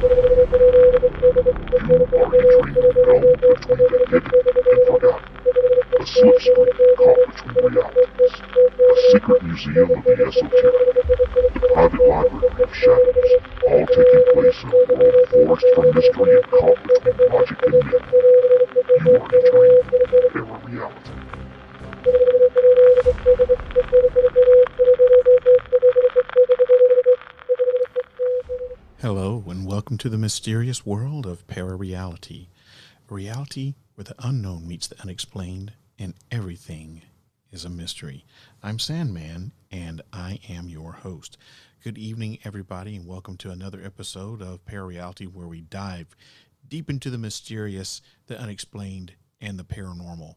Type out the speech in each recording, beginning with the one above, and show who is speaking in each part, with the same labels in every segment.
Speaker 1: You are entering the realm between the hidden and forgotten, a slipstream caught between realities, a secret museum of the esoteric, the private library of shadows, all taking place in a world forged from mystery and caught between logic and myth. You are entering ParaReality.
Speaker 2: Hello, and welcome to the mysterious world of ParaReality, a reality where the unknown meets the unexplained and everything is a mystery. I'm Sandman, and I am your host. Good evening, everybody, and welcome to another episode of ParaReality, where we dive deep into the mysterious, the unexplained, and the paranormal.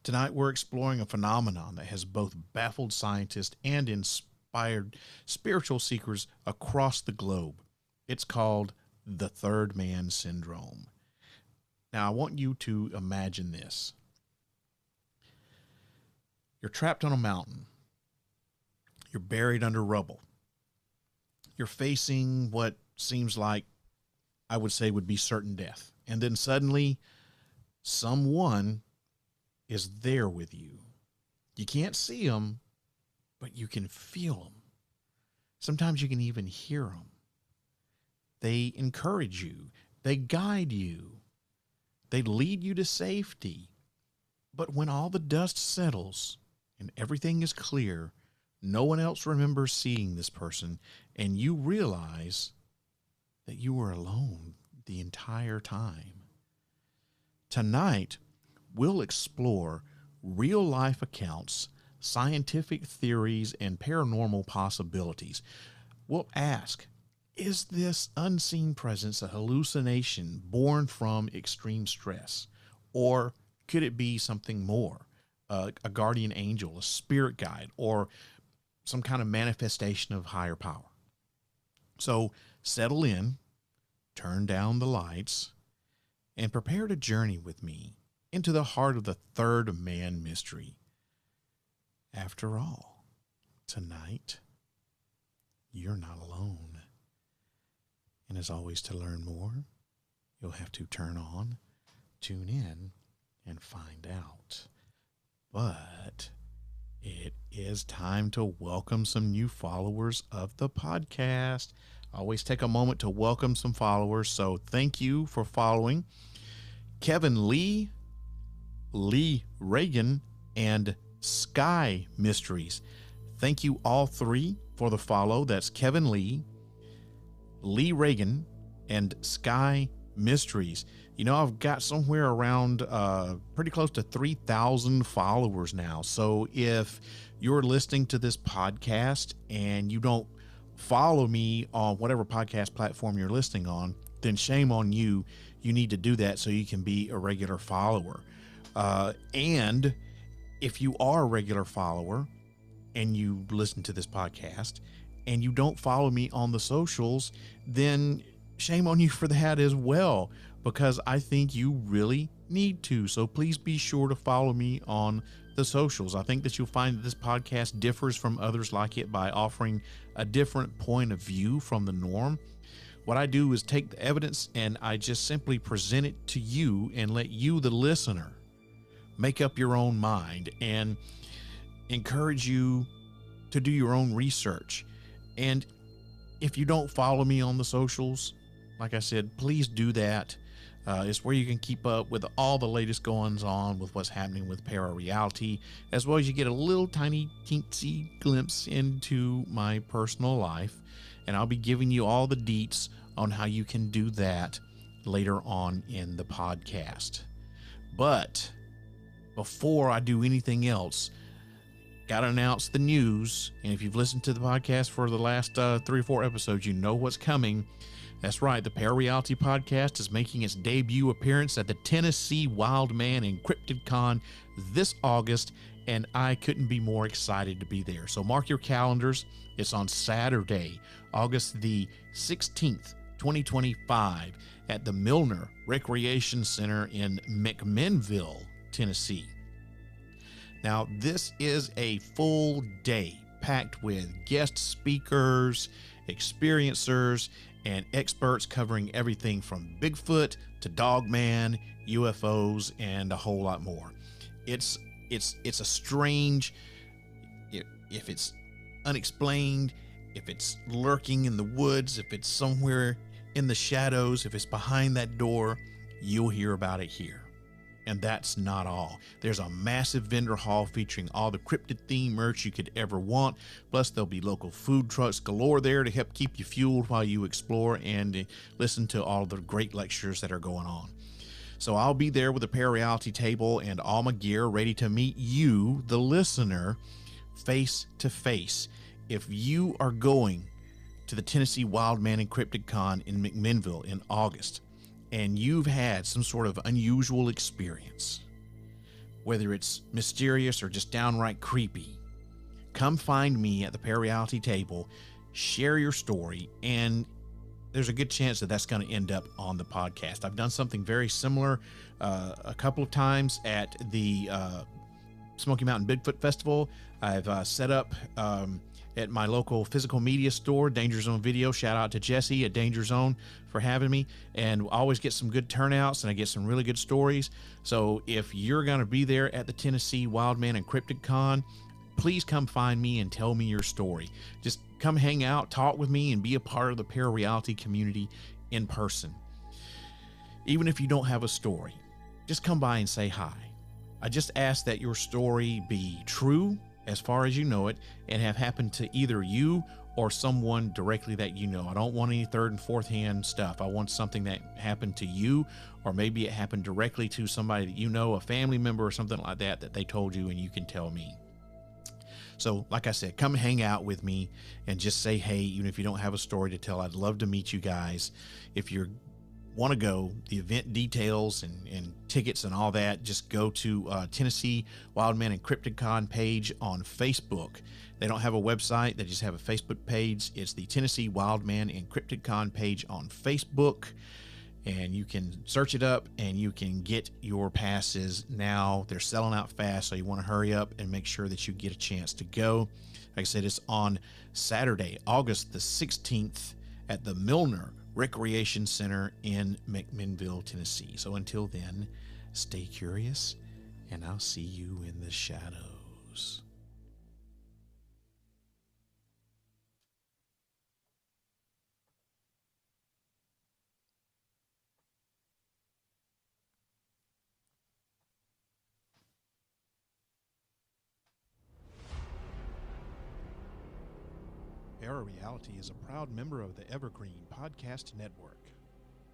Speaker 2: Tonight, we're exploring a phenomenon that has both baffled scientists and inspired spiritual seekers across the globe. It's called the third man syndrome. Now, I want you to imagine this. You're trapped on a mountain. You're buried under rubble. You're facing what seems like, I would say, would be certain death. And then suddenly, someone is there with you. You can't see them, but you can feel them. Sometimes you can even hear them. They encourage you. They guide you. They lead you to safety. But when all the dust settles and everything is clear, no one else remembers seeing this person, and you realize that you were alone the entire time. Tonight, we'll explore real-life accounts, scientific theories, and paranormal possibilities. We'll ask, is this unseen presence a hallucination born from extreme stress? Or could it be something more? A guardian angel, a spirit guide, or some kind of manifestation of higher power? So settle in, turn down the lights, and prepare to journey with me into the heart of the third man mystery. After all, tonight, you're not alone. And as always, to learn more, you'll have to turn on, tune in, and find out. But it is time to welcome some new followers of the podcast. I always take a moment to welcome some followers, so thank you for following Kevin Lee, Lee Reagan, and Sky Mysteries. Thank you all three for the follow. That's Kevin Lee, Lee Reagan, and Sky Mysteries. You know, I've got somewhere around pretty close to 3,000 followers now. So if you're listening to this podcast and you don't follow me on whatever podcast platform you're listening on, then shame on you. You need to do that so you can be a regular follower. And if you are a regular follower and you listen to this podcast and you don't follow me on the socials, then shame on you for that as well, because I think you really need to. So please be sure to follow me on the socials. I think that you'll find that this podcast differs from others like it by offering a different point of view from the norm. What I do is take the evidence and I just simply present it to you and let you, the listener, make up your own mind and encourage you to do your own research. And if you don't follow me on the socials, like I said, please do that. It's where you can keep up with all the latest goings on with what's happening with ParaReality, as well as you get a little tiny teensy glimpse into my personal life. And I'll be giving you all the deets on how you can do that later on in the podcast. But before I do anything else, got to announce the news. And if you've listened to the podcast for the last 3 or 4 episodes, you know what's coming. That's right. The ParaReality podcast is making its debut appearance at the Tennessee Wildman Encrypted Con this August, and I couldn't be more excited to be there. So mark your calendars. It's on Saturday, August the 16th, 2025 at the Milner Recreation Center in McMinnville, Tennessee. Now, this is a full day packed with guest speakers, experiencers, and experts covering everything from Bigfoot to Dogman, UFOs, and a whole lot more. It's a strange, if it's unexplained, if it's lurking in the woods, if it's somewhere in the shadows, if it's behind that door, you'll hear about it here. And that's not all. There's a massive vendor hall featuring all the cryptid theme merch you could ever want. Plus, there'll be local food trucks galore there to help keep you fueled while you explore and listen to all the great lectures that are going on. So I'll be there with a ParaReality table and all my gear ready to meet you, the listener, face to face. If you are going to the Tennessee Wildman and Cryptid Con in McMinnville in August, and you've had some sort of unusual experience, whether it's mysterious or just downright creepy, come find me at the ParaReality table, share your story, and there's a good chance that that's going to end up on the podcast. I've done something very similar a couple of times at the Smoky Mountain Bigfoot Festival. I've set up at my local physical media store, Danger Zone Video. Shout out to Jesse at Danger Zone for having me, and always get some good turnouts, and I get some really good stories. So if you're going to be there at the Tennessee Wildman and Cryptid Con, please come find me and tell me your story. Just come hang out, talk with me, and be a part of the ParaReality community in person. Even if you don't have a story, just come by and say hi. I just ask that your story be true as far as you know it, and have happened to either you or someone directly that you know. I don't want any third and fourth hand stuff. I want something that happened to you, or maybe it happened directly to somebody that you know, a family member or something like that, that they told you and you can tell me. So like I said, come hang out with me and just say hey, even if you don't have a story to tell. I'd love to meet you guys. If you want to go, the event details and tickets and all that, just go to Tennessee Wildman and Cryptid Con page on Facebook. They don't have a website, they just have a Facebook page. It's the Tennessee Wildman and Cryptid Con page on Facebook, and you can search it up and you can get your passes now. They're selling out fast, so you want to hurry up and make sure that you get a chance to go. Like I said, it's on Saturday, August the 16th at the Milner Recreation Center in McMinnville, Tennessee. So until then, stay curious, and I'll see you in the shadows. ParaReality is a proud member of the Evergreen Podcast Network.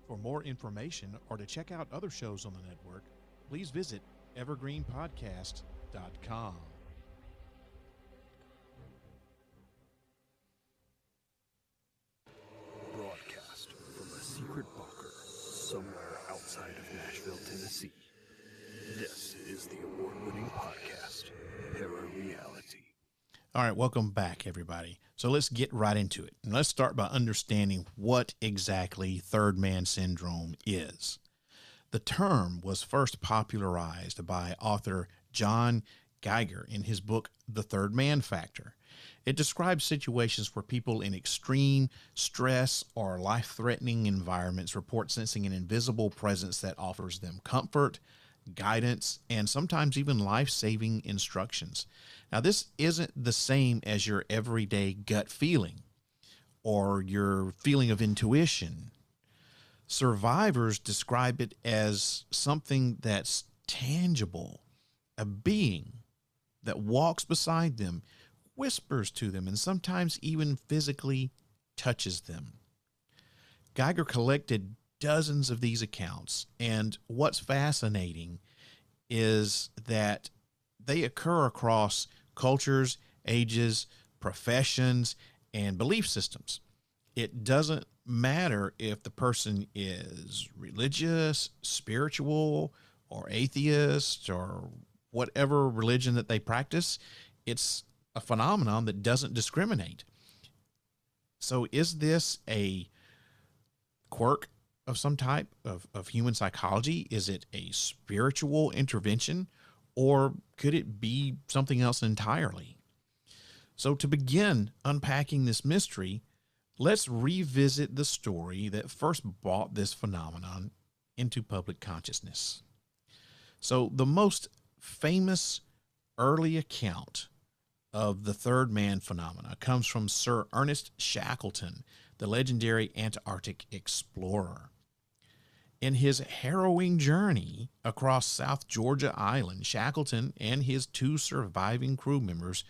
Speaker 2: For more information or to check out other shows on the network, please visit evergreenpodcast.com.
Speaker 3: Broadcast from a secret bunker somewhere outside of Nashville, Tennessee. This is the award-winning podcast, ParaReality.
Speaker 2: All right, welcome back, everybody. So let's get right into it. And let's start by understanding what exactly third man syndrome is. The term was first popularized by author John Geiger in his book, The Third Man Factor. It describes situations where people in extreme stress or life-threatening environments report sensing an invisible presence that offers them comfort, guidance, and sometimes even life-saving instructions. Now, this isn't the same as your everyday gut feeling or your feeling of intuition. Survivors describe it as something that's tangible, a being that walks beside them, whispers to them, and sometimes even physically touches them. Geiger collected dozens of these accounts, and what's fascinating is that they occur across cultures, ages, professions, and belief systems. It doesn't matter if the person is religious, spiritual, or atheist, or whatever religion that they practice. It's a phenomenon that doesn't discriminate. So is this a quirk of some type of human psychology? Is it a spiritual intervention, or could it be something else entirely? So to begin unpacking this mystery, Let's revisit the story that first brought this phenomenon into public consciousness. So, the most famous early account of the third man phenomena comes from Sir Ernest Shackleton, the legendary Antarctic explorer. In his harrowing journey across South Georgia Island, Shackleton and his two surviving crew members,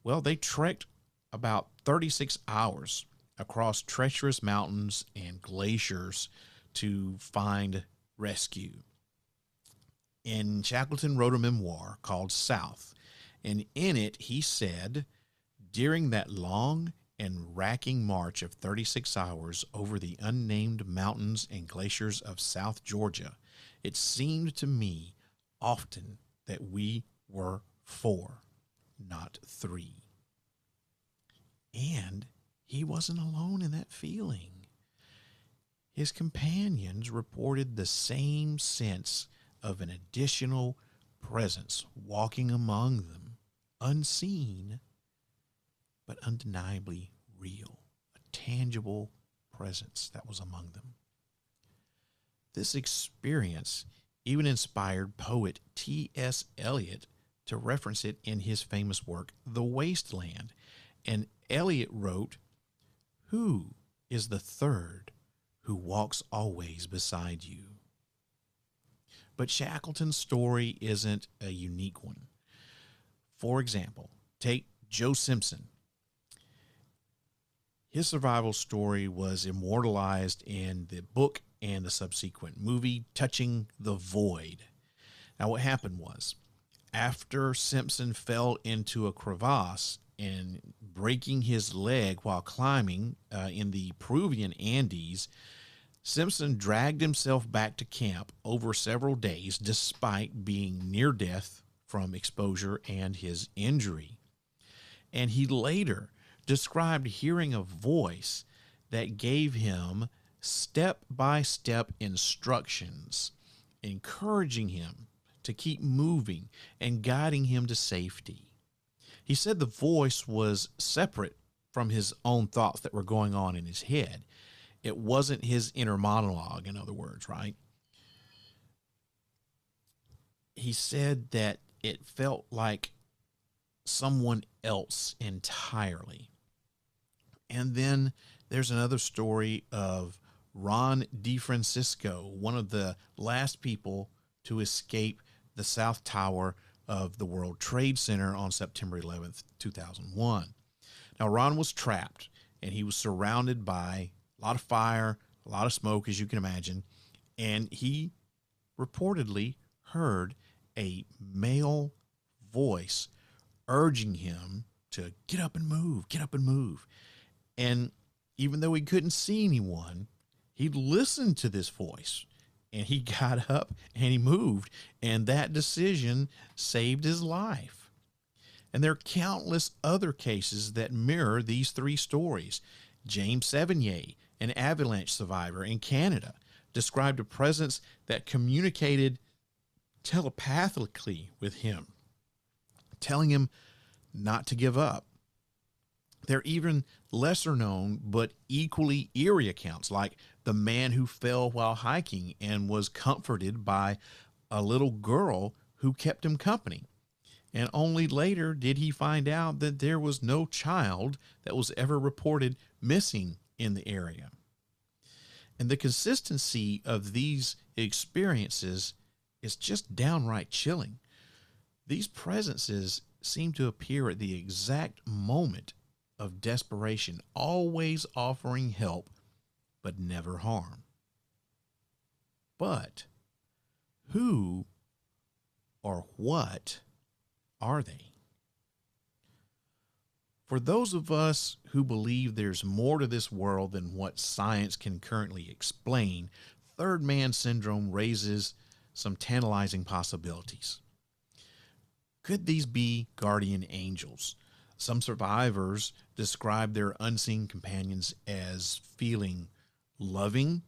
Speaker 2: well, they trekked about 36 hours across treacherous mountains and glaciers to find rescue. And Shackleton wrote a memoir called South, and in it he said, during that long and racking march of 36 hours over the unnamed mountains and glaciers of South Georgia, it seemed to me often that we were 4, not 3. And he wasn't alone in that feeling. His companions reported the same sense of an additional presence walking among them, unseen, but undeniably real, a tangible presence that was among them. This experience even inspired poet T.S. Eliot to reference it in his famous work, The Wasteland. And Eliot wrote, "Who is the third who walks always beside you?" But Shackleton's story isn't a unique one. For example, take Joe Simpson. His survival story was immortalized in the book and the subsequent movie, Touching the Void. Now, what happened was, after Simpson fell into a crevasse and breaking his leg while climbing in the Peruvian Andes, Simpson dragged himself back to camp over several days despite being near death from exposure and his injury. And he later described hearing a voice that gave him step-by-step instructions, encouraging him to keep moving and guiding him to safety. He said the voice was separate from his own thoughts that were going on in his head. It wasn't his inner monologue, in other words, right? He said that it felt like someone else entirely. And then there's another story of Ron DeFrancisco, one of the last people to escape the South Tower of the World Trade Center on September 11th, 2001. Now, Ron was trapped, and he was surrounded by a lot of fire, a lot of smoke, as you can imagine, and he reportedly heard a male voice urging him to get up and move, get up and move. And even though he couldn't see anyone, he listened to this voice, and he got up and he moved, and that decision saved his life. And there are countless other cases that mirror these three stories. James Sevigny, an avalanche survivor in Canada, described a presence that communicated telepathically with him, telling him not to give up. There are even lesser known but equally eerie accounts, like the man who fell while hiking and was comforted by a little girl who kept him company. And only later did he find out that there was no child that was ever reported missing in the area. And the consistency of these experiences is just downright chilling. These presences seem to appear at the exact moment of desperation, always offering help, but never harm. But who or what are they? For those of us who believe there's more to this world than what science can currently explain, third man syndrome raises some tantalizing possibilities. Could these be guardian angels? Some survivors describe their unseen companions as feeling loving,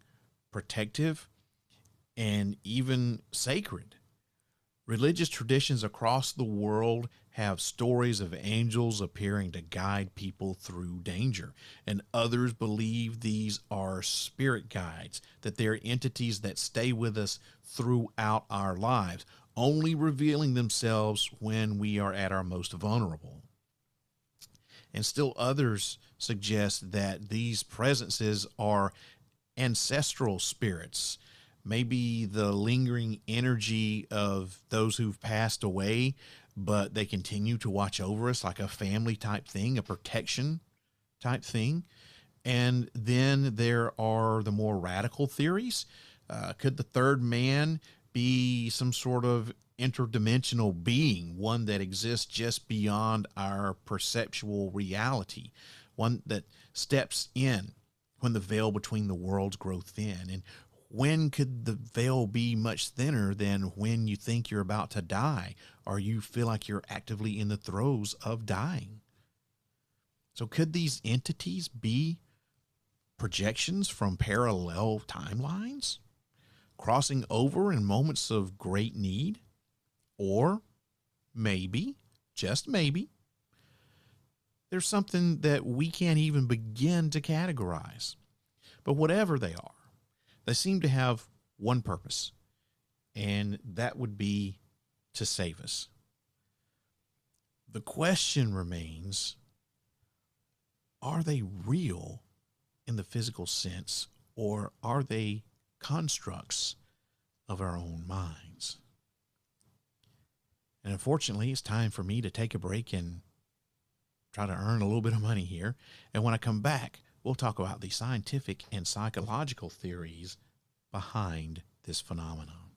Speaker 2: protective, and even sacred. Religious traditions across the world have stories of angels appearing to guide people through danger, and others believe these are spirit guides, that they're entities that stay with us throughout our lives, only revealing themselves when we are at our most vulnerable. And still others suggest that these presences are ancestral spirits, maybe the lingering energy of those who've passed away, but they continue to watch over us like a family type thing, a protection type thing. And then there are the more radical theories. Could the third man be some sort of interdimensional being, one that exists just beyond our perceptual reality, one that steps in when the veil between the worlds grow thin? And when could the veil be much thinner than when you think you're about to die, or you feel like you're actively in the throes of dying? So could these entities be projections from parallel timelines, crossing over in moments of great need? Or maybe, just maybe, there's something that we can't even begin to categorize. But whatever they are, they seem to have one purpose, and that would be to save us. The question remains, are they real in the physical sense, or are they constructs of our own minds? And unfortunately, it's time for me to take a break and try to earn a little bit of money here. And when I come back, we'll talk about the scientific and psychological theories behind this phenomenon.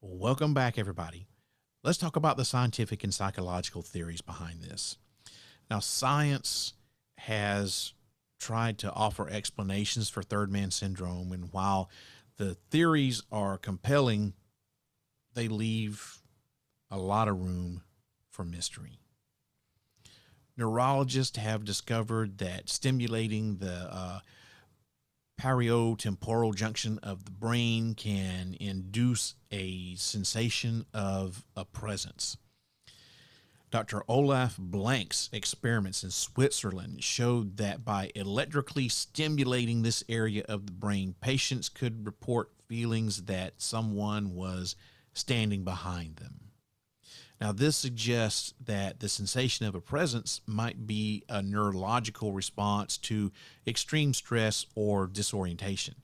Speaker 2: Welcome back, everybody. Let's talk about the scientific and psychological theories behind this. Now, science has tried to offer explanations for third man syndrome, and while the theories are compelling, they leave a lot of room for mystery. Neurologists have discovered that stimulating the parieto-temporal junction of the brain can induce a sensation of a presence. Dr. Olaf Blank's experiments in Switzerland showed that by electrically stimulating this area of the brain, patients could report feelings that someone was standing behind them. Now, this suggests that the sensation of a presence might be a neurological response to extreme stress or disorientation.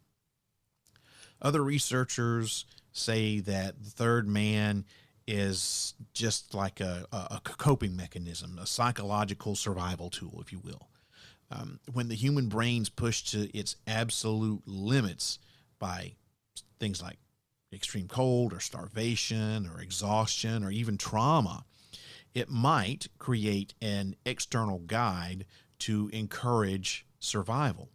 Speaker 2: Other researchers say that the third man is just like a coping mechanism, a psychological survival tool, if you will. When the human brain's pushed to its absolute limits by things like extreme cold or starvation or exhaustion or even trauma, it might create an external guide to encourage survival.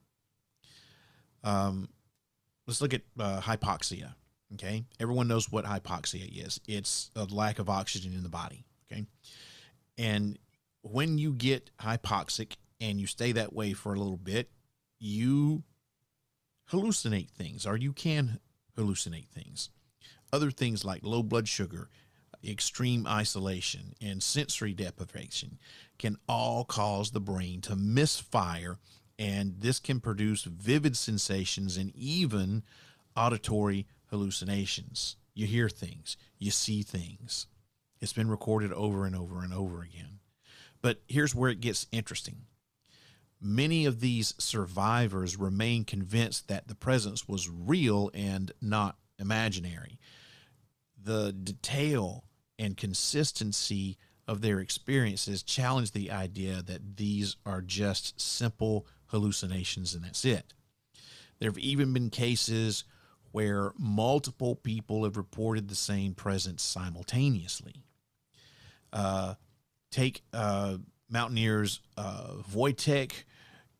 Speaker 2: Let's look at hypoxia. Okay, everyone knows what hypoxia is. It's a lack of oxygen in the body. Okay, and when you get hypoxic and you stay that way for a little bit, you hallucinate things, or you can hallucinate things. Other things like low blood sugar, extreme isolation, and sensory deprivation can all cause the brain to misfire, and this can produce vivid sensations and even auditory hallucinations. You hear things, you see things. It's been recorded over and over and over again. But here's where it gets interesting. Many of these survivors remain convinced that the presence was real and not imaginary. The detail and consistency of their experiences challenge the idea that these are just simple hallucinations and that's it. There have even been cases where multiple people have reported the same presence simultaneously. Take mountaineers Wojtek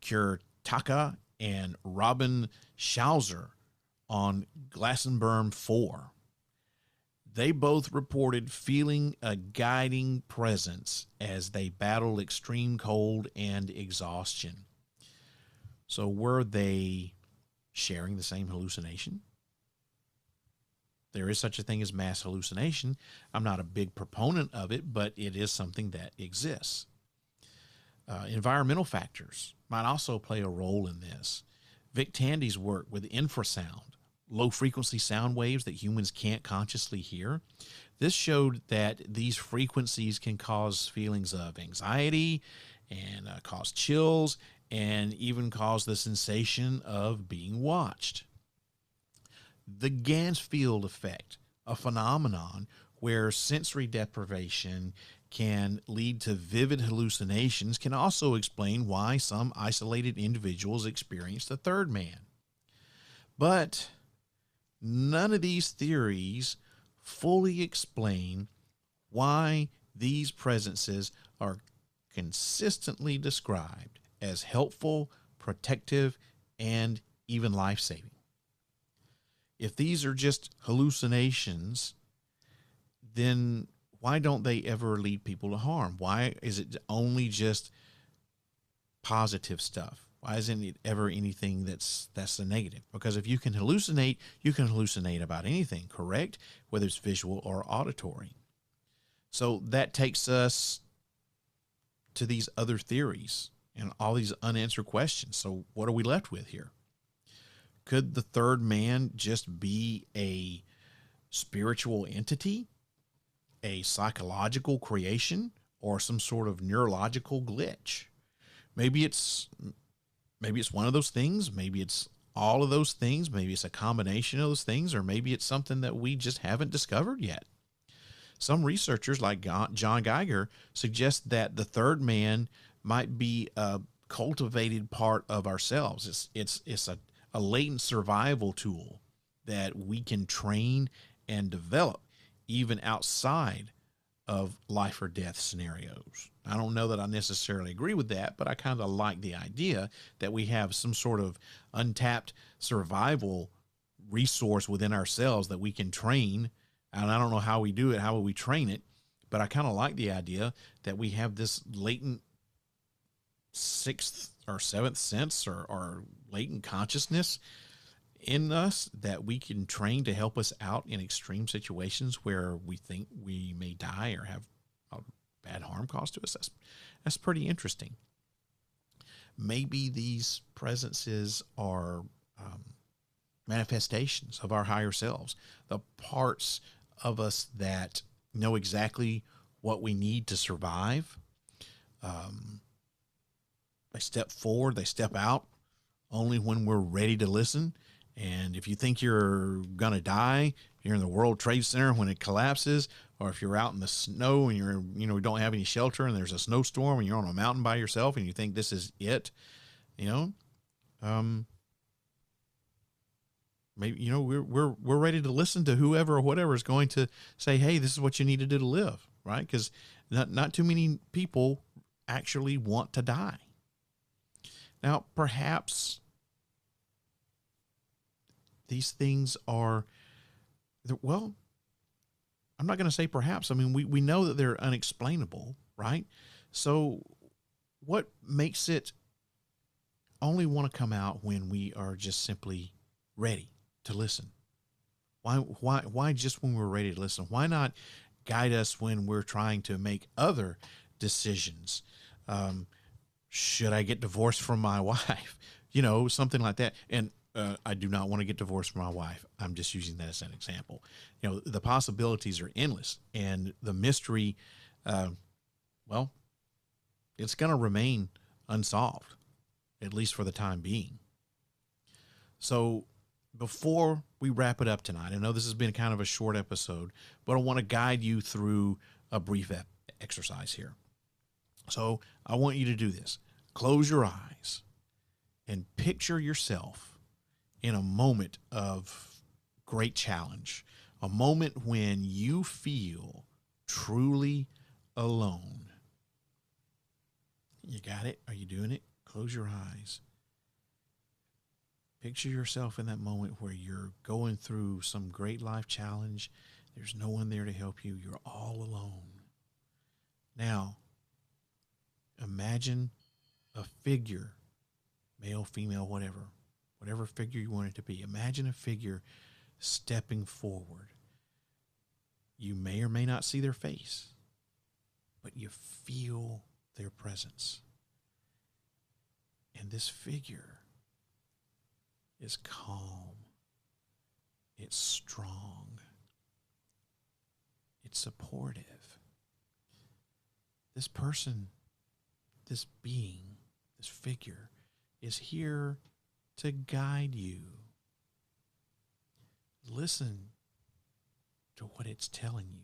Speaker 2: Kurtaka and Robin Schauser on Glassenburn 4. They both reported feeling a guiding presence as they battled extreme cold and exhaustion. So were they sharing the same hallucination? There is such a thing as mass hallucination. I'm not a big proponent of it, but it is something that exists. Environmental factors might also play a role in this. Vic Tandy's work with infrasound, low frequency sound waves that humans can't consciously hear. This showed that these frequencies can cause feelings of anxiety and cause chills and even cause the sensation of being watched. The Gansfield effect, a phenomenon where sensory deprivation can lead to vivid hallucinations, can also explain why some isolated individuals experience the third man. But none of these theories fully explain why these presences are consistently described as helpful, protective, and even life-saving. If these are just hallucinations, then why don't they ever lead people to harm? Why is it only just positive stuff? Why isn't it ever anything that's the negative? Because if you can hallucinate about anything, correct? Whether it's visual or auditory. So that takes us to these other theories and all these unanswered questions. So what are we left with here? Could the third man just be a spiritual entity, a psychological creation, or some sort of neurological glitch? Maybe it's one of those things. Maybe it's all of those things. Maybe it's a combination of those things, or maybe it's something that we just haven't discovered yet. Some researchers like John Geiger suggest that the third man might be a cultivated part of ourselves. It's a latent survival tool that we can train and develop even outside of life or death scenarios. I don't know that I necessarily agree with that, but I kind of like the idea that we have some sort of untapped survival resource within ourselves that we can train. And I don't know how we do it, how will we train it, but I kind of like the idea that we have this latent sixth or seventh sense or latent consciousness in us that we can train to help us out in extreme situations where we think we may die or have a bad harm caused to us. That's pretty interesting. Maybe these presences are manifestations of our higher selves, the parts of us that know exactly what we need to survive. They step forward, they step out only when we're ready to listen. And if you think you're going to die, you're in the World Trade Center when it collapses, or if you're out in the snow and you don't have any shelter and there's a snowstorm and you're on a mountain by yourself and you think this is it, maybe, we're ready to listen to whoever or whatever is going to say, hey, this is what you need to do to live, right? Because not too many people actually want to die. Now, perhaps these things are, well, I'm not going to say perhaps. I mean, we know that they're unexplainable, right? So what makes it only want to come out when we are just simply ready to listen? Why just when we're ready to listen? Why not guide us when we're trying to make other decisions? Should I get divorced from my wife? Something like that. And I do not want to get divorced from my wife. I'm just using that as an example. The possibilities are endless, and the mystery, well, it's going to remain unsolved, at least for the time being. So before we wrap it up tonight, I know this has been kind of a short episode, but I want to guide you through a brief exercise here. So I want you to do this. Close your eyes and picture yourself in a moment of great challenge, a moment when you feel truly alone. You got it? Are you doing it? Close your eyes. Picture yourself in that moment where you're going through some great life challenge. There's no one there to help you. You're all alone. Now, imagine a figure male, female, whatever figure you want it to be. Imagine a figure stepping forward. You may or may not see their face, but you feel their presence. And this figure is calm. It's strong. It's supportive. This person, this being, this figure is here to guide you. Listen to what it's telling you.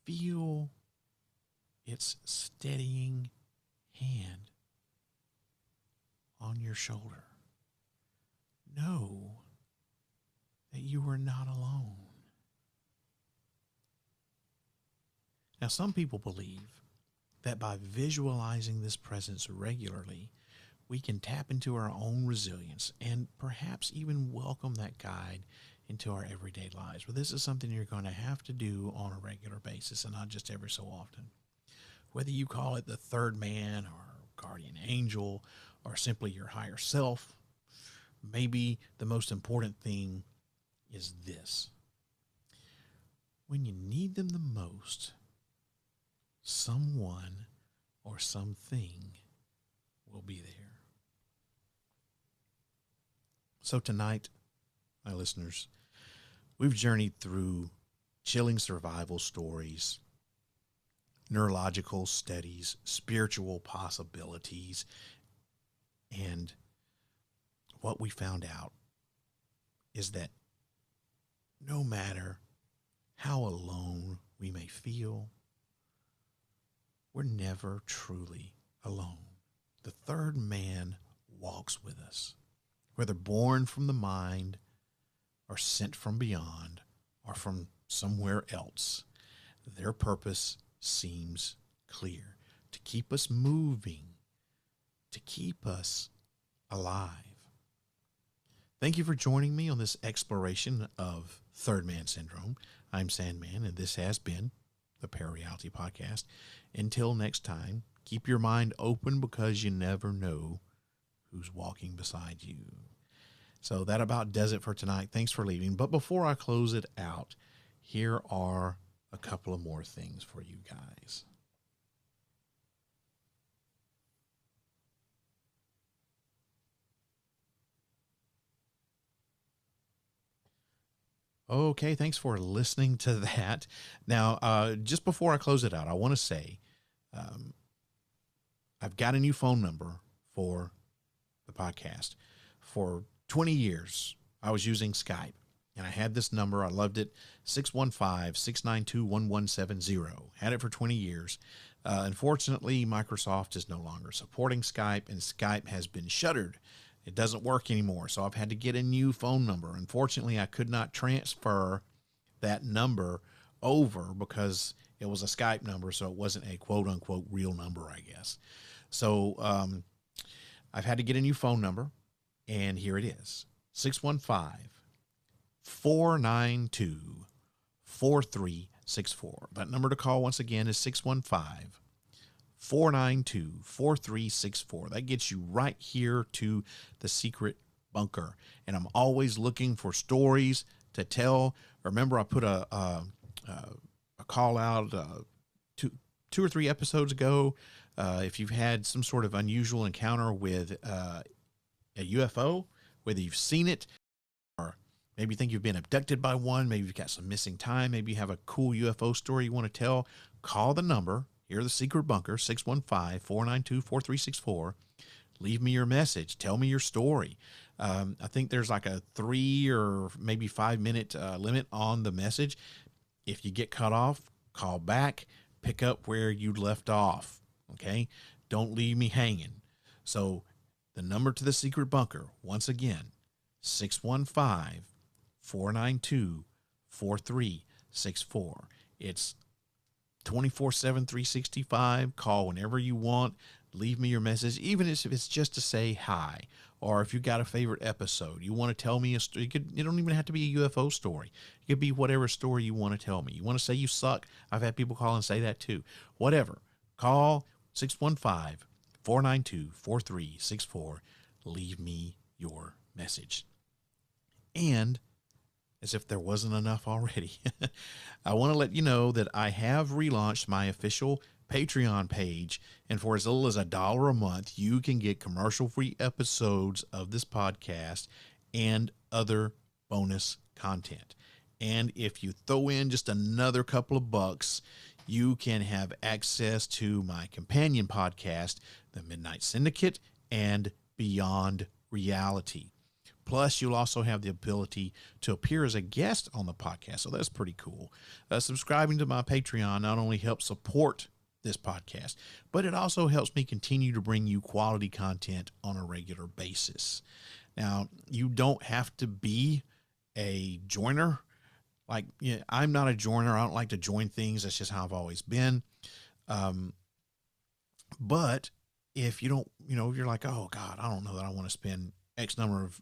Speaker 2: Feel its steadying hand on your shoulder. Know that you are not alone. Now, some people believe that by visualizing this presence regularly, we can tap into our own resilience and perhaps even welcome that guide into our everyday lives. But this is something you're going to have to do on a regular basis and not just every so often. Whether you call it the third man or guardian angel or simply your higher self, maybe the most important thing is this. When you need them the most, someone or something will be there. So tonight, my listeners, we've journeyed through chilling survival stories, neurological studies, spiritual possibilities, and what we found out is that no matter how alone we may feel, we're never truly alone. The third man walks with us, whether born from the mind or sent from beyond or from somewhere else. Their purpose seems clear: to keep us moving, to keep us alive. Thank you for joining me on this exploration of Third Man Syndrome. I'm Sandman, and this has been the ParaReality Podcast. Until next time, keep your mind open because you never know who's walking beside you. So that about does it for tonight. Thanks for leaving. But before I close it out, here are a couple of more things for you guys. Okay, thanks for listening to that. Now, just before I close it out, I want to say I've got a new phone number for the podcast. For 20 years, I was using Skype, and I had this number. I loved it, 615-692-1170. Had it for 20 years. Unfortunately, Microsoft is no longer supporting Skype, and Skype has been shuttered. It doesn't work anymore, so I've had to get a new phone number. Unfortunately, I could not transfer that number over because it was a Skype number, so it wasn't a quote-unquote real number, I guess. So I've had to get a new phone number, and here it is, 615-492-4364. That number to call once again is 615-492-4364. That gets you right here to the secret bunker. And I'm always looking for stories to tell. Remember, I put a call out two or three episodes ago. If you've had some sort of unusual encounter with a UFO, whether you've seen it or maybe you think you've been abducted by one, maybe you've got some missing time, maybe you have a cool UFO story you want to tell, call the number. Here, the secret bunker, 615-492-4364. Leave me your message. Tell me your story. I think there's like a 3 or maybe 5 minute limit on the message. If you get cut off, call back, pick up where you left off. Okay? Don't leave me hanging. So the number to the secret bunker, once again, 615-492-4364. It's 24/7, 365. Call whenever you want. Leave me your message, even if it's just to say hi, or if you got a favorite episode, you want to tell me a story. You don't even have to be a UFO story. It could be whatever story you want to tell me. You want to say you suck. I've had people call and say that too. Whatever. Call 492-4364. Leave me your message. And as if there wasn't enough already, I want to let you know that I have relaunched my official Patreon page, and for as little as $1 a month, you can get commercial-free episodes of this podcast and other bonus content. And if you throw in just another couple of bucks, you can have access to my companion podcast, The Midnight Syndicate and Beyond Reality. Plus, you'll also have the ability to appear as a guest on the podcast, so that's pretty cool. Subscribing to my Patreon not only helps support this podcast, but it also helps me continue to bring you quality content on a regular basis. Now, you don't have to be a joiner. Like, you know, I'm not a joiner. I don't like to join things. That's just how I've always been. But if you don't, you know, if you're like, oh God, I don't know that I want to spend X number of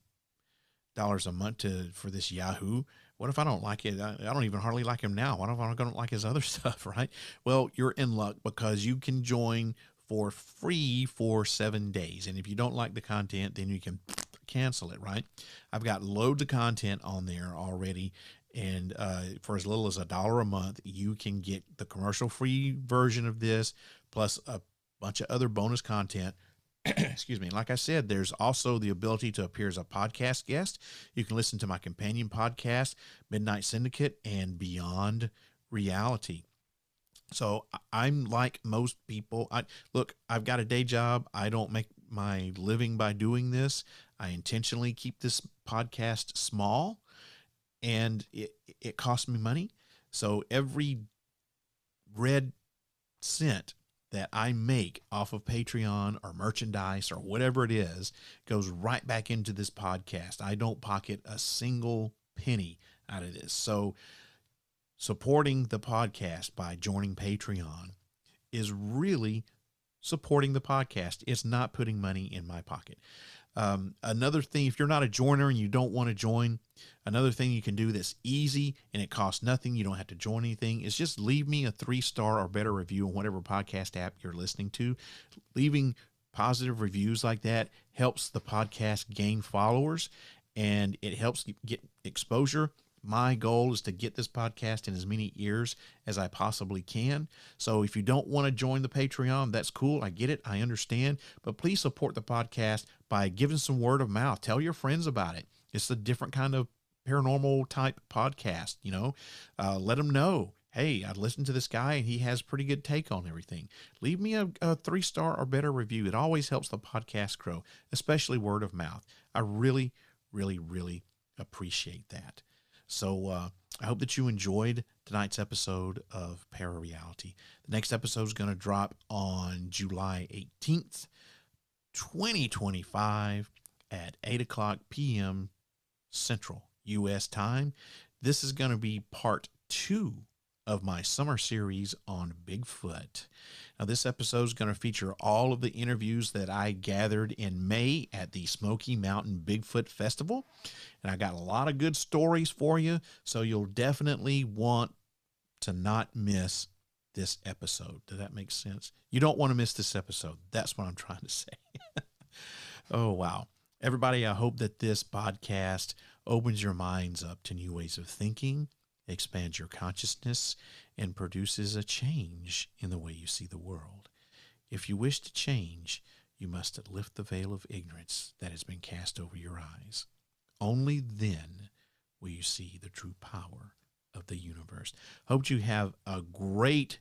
Speaker 2: dollars a month for this Yahoo. What if I don't like it? I don't even hardly like him now. What if I don't like his other stuff, right? Well, you're in luck because you can join for free for 7 days. And if you don't like the content, then you can cancel it, right? I've got loads of content on there already. And for as little as $1 a month, you can get the commercial-free version of this, plus a bunch of other bonus content. Excuse me. Like I said, there's also the ability to appear as a podcast guest. You can listen to my companion podcast, Midnight Syndicate and Beyond Reality. So I'm like most people. I've got a day job. I don't make my living by doing this. I intentionally keep this podcast small, and it costs me money. So every red cent that I make off of Patreon or merchandise or whatever it is goes right back into this podcast. I don't pocket a single penny out of this. So supporting the podcast by joining Patreon is really supporting the podcast. It's not putting money in my pocket. Another thing, if you're not a joiner and you don't want to join, another thing you can do that's easy and it costs nothing, you don't have to join anything, is just leave me a 3-star or better review on whatever podcast app you're listening to. Leaving positive reviews like that helps the podcast gain followers, and it helps get exposure. My goal is to get this podcast in as many ears as I possibly can. So if you don't want to join the Patreon, that's cool. I get it. I understand. But please support the podcast by giving some word of mouth. Tell your friends about it. It's a different kind of paranormal type podcast, you know. Let them know, hey, I listened to this guy and he has a pretty good take on everything. Leave me a 3-star or better review. It always helps the podcast grow, especially word of mouth. I really, really, really appreciate that. So I hope that you enjoyed tonight's episode of ParaReality. The next episode is going to drop on July 18th, 2025 at 8 o'clock p.m. Central U.S. time. This is going to be part 2 of my summer series on Bigfoot. Now, this episode is going to feature all of the interviews that I gathered in May at the Smoky Mountain Bigfoot Festival. And I got a lot of good stories for you, so you'll definitely want to not miss this episode. Does that make sense? You don't want to miss this episode. That's what I'm trying to say. Oh, wow. Everybody, I hope that this podcast opens your minds up to new ways of thinking, expands your consciousness, and produces a change in the way you see the world. If you wish to change, you must lift the veil of ignorance that has been cast over your eyes. Only then will you see the true power of the universe. Hope you have a great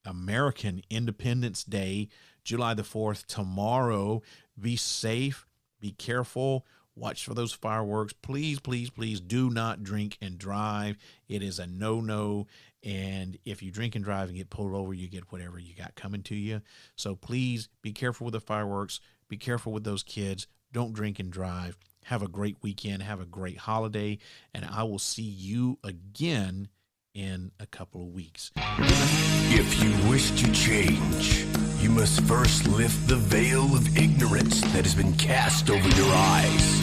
Speaker 2: American Independence Day, July the 4th, tomorrow. Be safe, be careful, watch for those fireworks. Please, please, please do not drink and drive. It is a no-no. And if you drink and drive and get pulled over, you get whatever you got coming to you. So please be careful with the fireworks. Be careful with those kids. Don't drink and drive. Have a great weekend. Have a great holiday. And I will see you again in a couple of weeks.
Speaker 3: If you wish to change, you must first lift the veil of ignorance that has been cast over your eyes.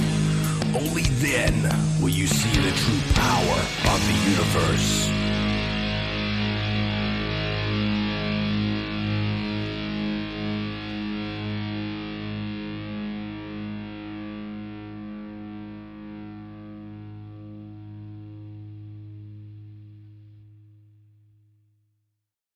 Speaker 3: Only then will you see the true power of the universe.